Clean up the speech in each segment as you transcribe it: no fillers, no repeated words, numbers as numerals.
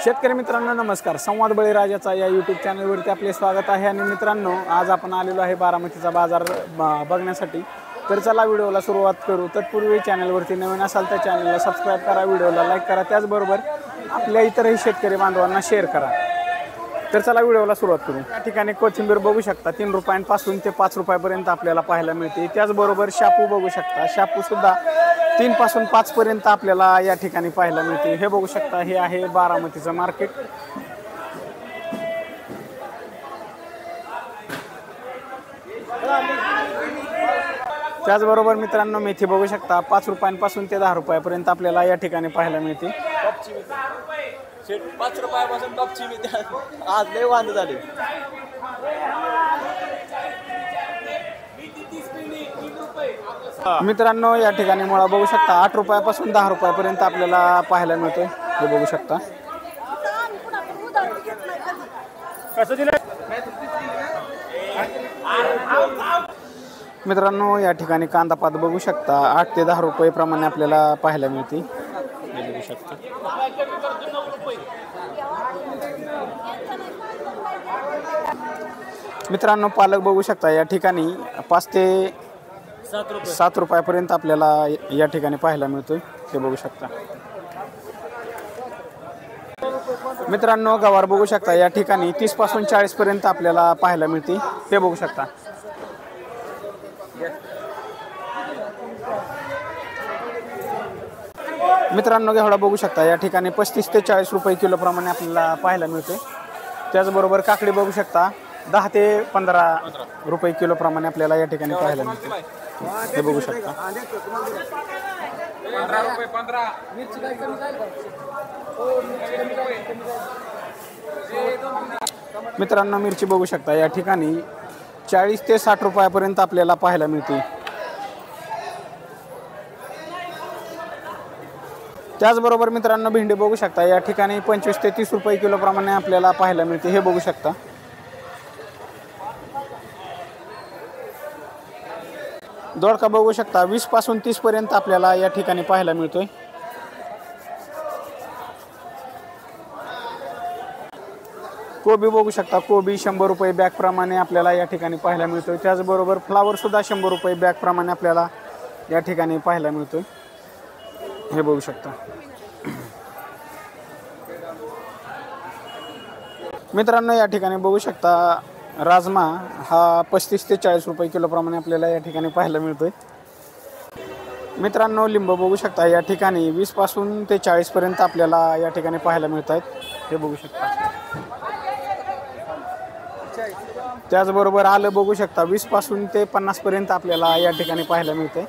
शेतकरी मित्रांनो नमस्कार। संवाद बळीराजाचा या यूट्यूब चॅनलवरती आपले स्वागत आहे। आणि मित्रांनो आज आपण आलेलो आहे बारामतीचा बाजार बघण्यासाठी। तर चला व्हिडिओला सुरुवात करू। तत्पूर्वी चॅनलवरती नवीन असाल तर चॅनलला सबस्क्राइब करा, व्हिडिओला लाईक करा, त्याचबरोबर आपल्या इतरही शेतकरी बांधवांना शेअर करा। तर चला व्हिडिओला सुरुवात करू। या ठिकाणी कोथिंबीर बघू शकता 3 रुपयांपासून ते 5 रुपयापर्यंत आपल्याला पाहायला मिळते। त्याचबरोबर शापू बघू शकता, शापू सुद्धा 3 पासून 5 पर्यंत आपल्याला या ठिकाणी पाहायला मिळते। हे बघू शकता, हे आहे बारामतीचं मार्केट। त्याचबरोबर मित्रांनो मेथी बघू शकता 5 रुपयांपासून ते 10 रुपयापर्यंत आपल्याला या ठिकाणी पाहायला मिळते। 5 रुपयापासून टॉपची मेथी आज लय वांदे झाले। मित्रांनो या ठिकाणी मुळा बघू शकता 8 रुपयापासून 10 रुपयापर्यंत आपल्याला पाहायला मिळते। हे बघू शकता। मित्रांनो या ठिकाणी कांदा पात बघू शकता 8 ते 10 रुपये प्रमाणे आपल्याला पाहायला मिळते। हे बघू शकता। मित्रांनो पालक बघू शकता या ठिकाणी 5 ते 7 रुपयापर्यंत आपल्याला या ठिकाणी पाहायला मिळतोय। हे बघू शकता। मित्रांनो गवार बघू शकता या ठिकाणी 30 पासून 40 पर्यंत आपल्याला पाहायला मिळते। हे बघू शकता। मित्रांनो घेवडा बघू शकता या ठिकाणी 35 ते 40 रुपये किलो प्रमाणे आपल्याला पाहायला मिळते। त्याचबरोबर काकडी बघू शकता 10 ते 15 रुपये किलो प्रमाणे आपल्याला या ठिकाणी पाहायला मिळते। हे बघू शकता। मित्रांनो मिरची बघू शकता या ठिकाणी 40 ते 60 रुपयापर्यंत आपल्याला पाहायला मिळते। त्याचबरोबर मित्रांनो भेंडी बघू शकता या ठिकाणी 25 ते 30 रुपये किलो प्रमाणे आपल्याला पाहायला मिळते। हे बघू शकता। दोडका बघू शकता 20 पासून 30 पर्यंत आपल्याला या ठिकाणी पाहायला मिळतोय। कोबी बघू शकता, कोबी 100 रुपये बॅग प्रमाणे आपल्याला या ठिकाणी पाहायला मिळतोय। त्याचबरोबर फ्लावर सुद्धा 100 रुपये बॅग प्रमाणे आपल्याला या ठिकाणी पाहायला मिळतोय। हे बघू शकता। मित्रांनो या ठिकाणी बघू शकता राजमा हा 35 ते 40 रुपये किलो प्रमाणे आपल्याला या ठिकाणी पाहायला मिळतोय। मित्रांनो लिंबू बघू शकता या ठिकाणी 20 पासून ते 40 पर्यंत आपल्याला या ठिकाणी पाहायला मिळत आहेत। हे बघू शकता। त्याचबरोबर आलं बघू शकता 20 पासून ते 50 पर्यंत आपल्याला या ठिकाणी पाहायला मिळते।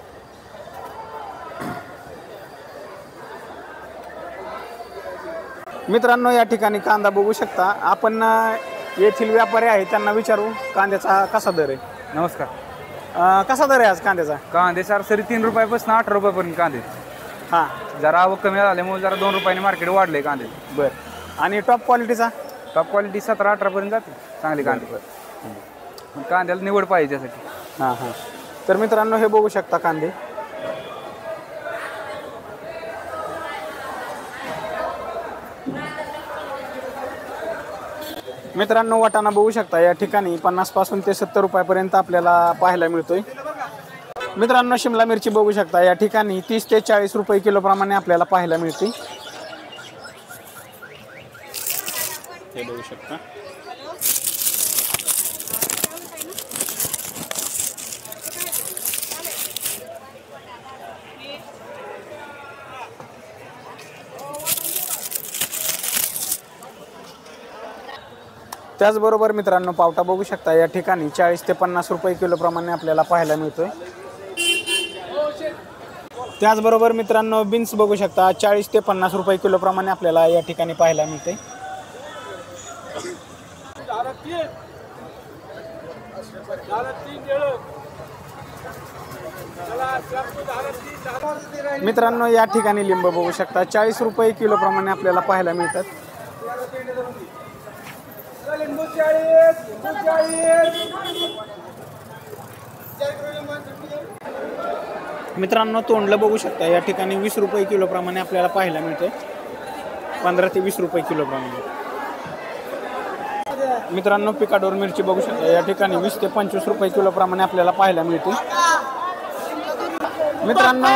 मित्रांनो या ठिकाणी कांदा बघू शकता, आपण येथील व्यापारी आहेत त्यांना विचारू कांद्याचा कसा दर आहे। नमस्कार। कसा दर आहे आज कांद्याचा? कांदे सरासरी 3 रुपयापासून 8 रुपयापर्यंत कांदे। हां जरा आवक कमी झाल्यामुळे जरा 2 रुपयाने मार्केट वाढले कांदे। बरं। आणि टॉप क्वालिटीचा? टॉप क्वालिटी 17-18 पर्यंत जाते चांगली कांदे। पण कांद्याला निवड पाहिजे त्यासाठी। हां हां। तर मित्रांनो हे बघू शकता कांदे। मित्रांनो वाटाणा बघू शकता या ठिकाणी 50 पासून ते 70 रुपयापर्यंत आपल्याला पाहायला मिळतोय। मित्रांनो शिमला मिरची बघू शकता या ठिकाणी 30 ते 40 रुपये किलो प्रमाणे आपल्याला पाहायला मिळते। हे बघू शकता। त्याचबरोबर मित्रांनो पावटा बघू शकता या ठिकाणी 40 ते 50 रुपये किलो प्रमाणे आपल्याला पाहायला मिळतोय। त्याचबरोबर मित्रांनो बीन्स बघू शकता 40 ते 50 रुपये किलो प्रमाणे आपल्याला या ठिकाणी पाहायला मिळते। मित्रांनो या ठिकाणी लिंबू बघू शकता 40 रुपये किलो प्रमाणे आपल्याला पाहायला मिळतात। मित्रांनो तोंडलं बघू शकता या ठिकाणी 20 रुपये किलो प्रमाणे आपल्याला पाहायला मिळते। 15 ते 20 रुपये किलोप्रमाणे. मित्रांनो पिकाडोर मिरची बघू शकता या ठिकाणी 20 ते 25 रुपये किलोप्रमाणे आपल्याला पाहायला मिळते. मित्रांनो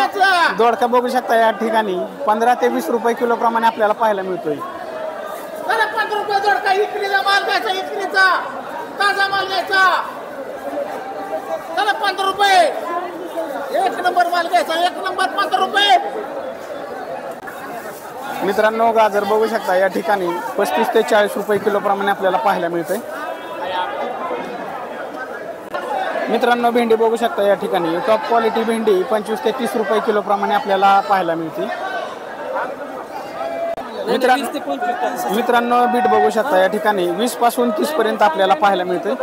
दोडका बघू शकता या ठिकाणी 15 ते 20 रुपये किलोप्रमाणे आपल्याला पाहायला मिळतोय. 5 रुपये दोडका इकरीचा माल घ्यायचा, इकरीचा ताजा माल घ्यायचा. चला 15 रुपये, 1 नंबर माल घ्यायचा, 1 नंबर 15 रुपये. मित्रांनो गाजर बघू शकता या ठिकाणी 35 ते 40 रुपये किलोप्रमाणे आपल्याला पाहायला मिळते. मित्रांनो भेंडी बघू शकता या ठिकाणी टॉप क्वालिटी भेंडी 25 ते 30 रुपये किलोप्रमाणे आपल्याला पाहायला मिळते. मित्रांनो बीट बघू शकता या ठिकाणी 20 पासून 30 पर्यंत आपल्याला पाहायला मिळते.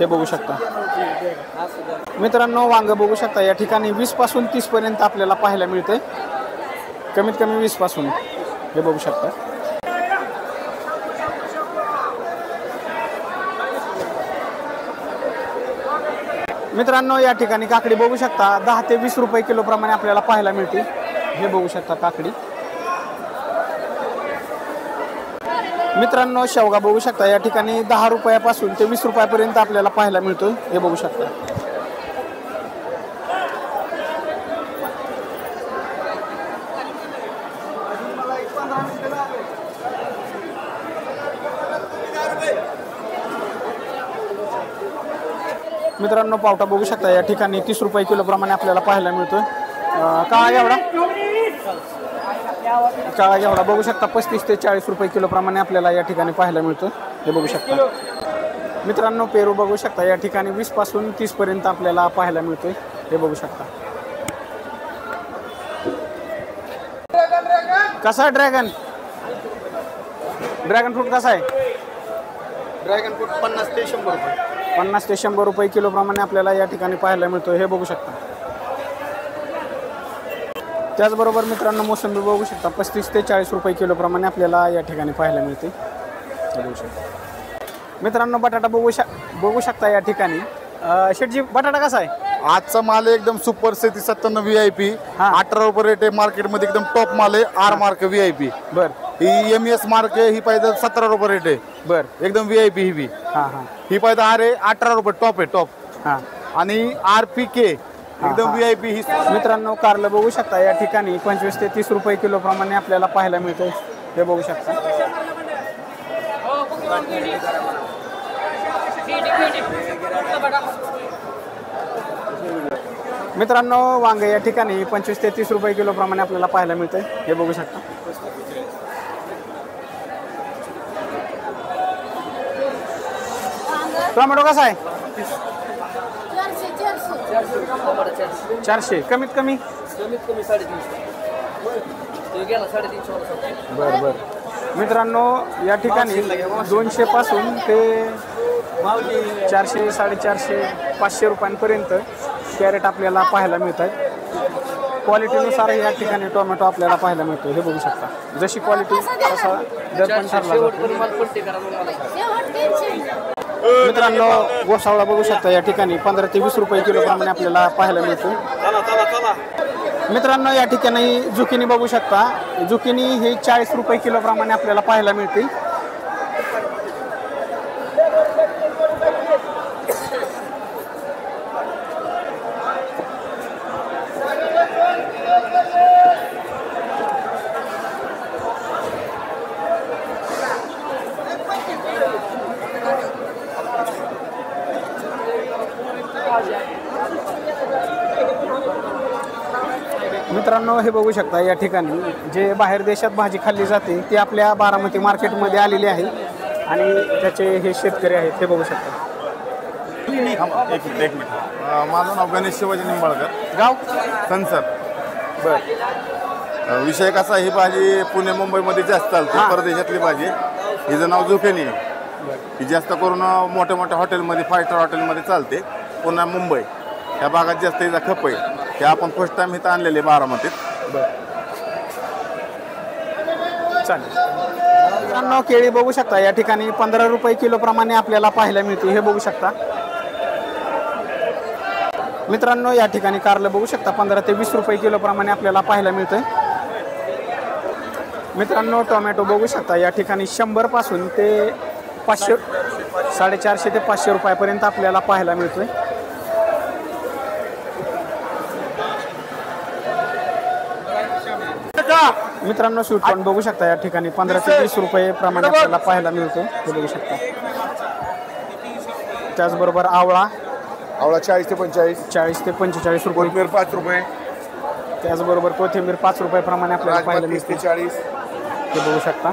हे बघू शकता. मित्रांनो वांग बघू शकता या ठिकाणी 20 पासून 30 पर्यंत आपल्याला पाहायला मिळते. कमीत कमी 20 पासून हे बघू शकता. मित्रांनो या ठिकाणी काकडी बघू शकता 10 ते 20 रुपये किलोप्रमाणे आपल्याला पाहायला मिळते. हे बघू शकता काकडी. मित्रांनो शेवगा बघू शकता या ठिकाणी 10 रुपयापासून ते 20 रुपयापर्यंत आपल्याला पाहायला मिळतो. हे बघू शकता. मित्रांनो पावटा बघू शकता या ठिकाणी 30 रुपये किलोप्रमाणे आपल्याला पाहायला मिळतोय. काळा घेवडा बघू शकता 35 ते 40 रुपये किलोप्रमाणे आपल्याला या ठिकाणी पाहायला मिळतो. हे बघू शकता. मित्रांनो पेरू बघू शकता या ठिकाणी 20 पासून 30 पर्यंत आपल्याला पाहायला मिळतोय. हे बघू शकता. कसा आहे ड्रॅगन फ्रूट कसा आहे? ड्रॅगन फ्रूट 50 ते 100 रुपये. 50 ते 100 रुपये किलोप्रमाणे आपल्याला या ठिकाणी पाहायला मिळतो. हे बघू शकता. त्याचबरोबर मित्रांनो मोसंबी बघू शकता 35 ते 40 रुपये किलोप्रमाणे आपल्याला या ठिकाणी पाहायला मिळते. बघू शकता. मित्रांनो बटाटा बघू शकता या ठिकाणी. शेटजी बटाटा कसा आहे? आजचा माल एकदम सुपर 97 VIP 18 रुपये रेट आहे. मार्केटमध्ये एकदम टॉप माल आहे. R mark VIP. बर. ही MS मार्क आहे. ही पाहिजे 17 रुपये रेट आहे. बर. एकदम VIP ही बी. ही पाहिजे आर आहे 18 रुपये टॉप आहे टॉप. आणि RPK एकदम VIP ही. मित्रांनो कारलं बघू शकता या ठिकाणी 25 ते 30 रुपये किलोप्रमाणे आपल्याला पाहायला मिळते. हे बघू शकता. मित्रांनो वांग या ठिकाणी 25 ते 30 रुपये किलोप्रमाणे आपल्याला पाहायला मिळते. हे बघू शकता. टोमॅटो कसा आहे? 400 कमीत कमी. बरं बरं. मित्रांनो या ठिकाणी 200 पासून ते 400 450 500 रुपयांपर्यंत कॅरेट आपल्याला पाहायला मिळतात. क्वालिटीनुसार या ठिकाणी टोमॅटो आपल्याला पाहायला मिळतो. हे बघू शकता. जशी क्वालिटी तसा दर पण ठरला जातो. मित्रांनो गोसावळा बघू शकता या ठिकाणी 15 ते 20 रुपये किलोप्रमाणे आपल्याला पाहायला मिळतो. मित्रांनो या ठिकाणी जुकिनी बघू शकता. जुकिनी ही 40 रुपये किलोप्रमाणे आपल्याला पाहायला मिळते. मित्रांनो हे बघू शकता या ठिकाणी जे बाहेर देशात भाजी खाल्ली जाते ती आपल्या बारामती मार्केटमध्ये आलेली आहे आणि त्याचे हे शेतकरी आहेत. हे बघू शकता. एक मिनिट. माझं नाव गणेश शिवाजी निंबाळकर, गाव संसर. बर. विषय कसा, ही भाजी पुणे मुंबईमध्ये जास्त चालते. परदेशातली भाजी. हिचं नाव जुकेनी आहे. ही जास्त करून मोठ्या मोठ्या हॉटेलमध्ये 5 स्टार हॉटेलमध्ये चालते. पुणे मुंबई ह्या भागात जास्त हिचा खप आहे. हे आपण फर्स्ट टाइम इथं आणलेले बारामतीत. चालेल. मित्रांनो केळी बघू शकता या ठिकाणी 15 रुपये किलोप्रमाणे आपल्याला पाहायला मिळते. हे बघू शकता. मित्रांनो या ठिकाणी कारलं बघू शकता 15 ते 20 रुपये किलोप्रमाणे आपल्याला पाहायला मिळतं. मित्रांनो टोमॅटो बघू शकता या ठिकाणी 100 पासून ते 500 450 ते 500 रुपयापर्यंत आपल्याला पाहायला मिळतोय. मित्रांनो स्वीटकॉर्न बघू शकता या ठिकाणी 15 ते 20 रुपये प्रमाणे आपल्याला पाहायला मिळतो हे बघू शकता. त्याचबरोबर आवळा 40 ते 45, 40 ते 45 रुपये. कोथिंबीर 5 रुपये, त्याचबरोबर कोथिंबीर 5 रुपये प्रमाणे आपल्याला पाहायला राजमा 30 मिळते ते 40, हे बघू शकता.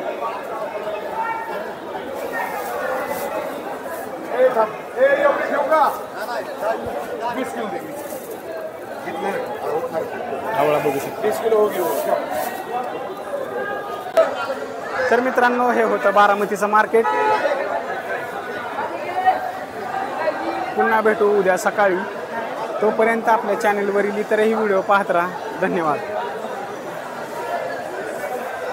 आवळा बघू शकता. 20 किलो घेऊ. तर मित्रांनो हे होतं बारामतीचं मार्केट. पुन्हा भेटू उद्या सकाळी. तोपर्यंत आपल्या चॅनेलवरील इतरही व्हिडिओ पाहत राहा. धन्यवाद.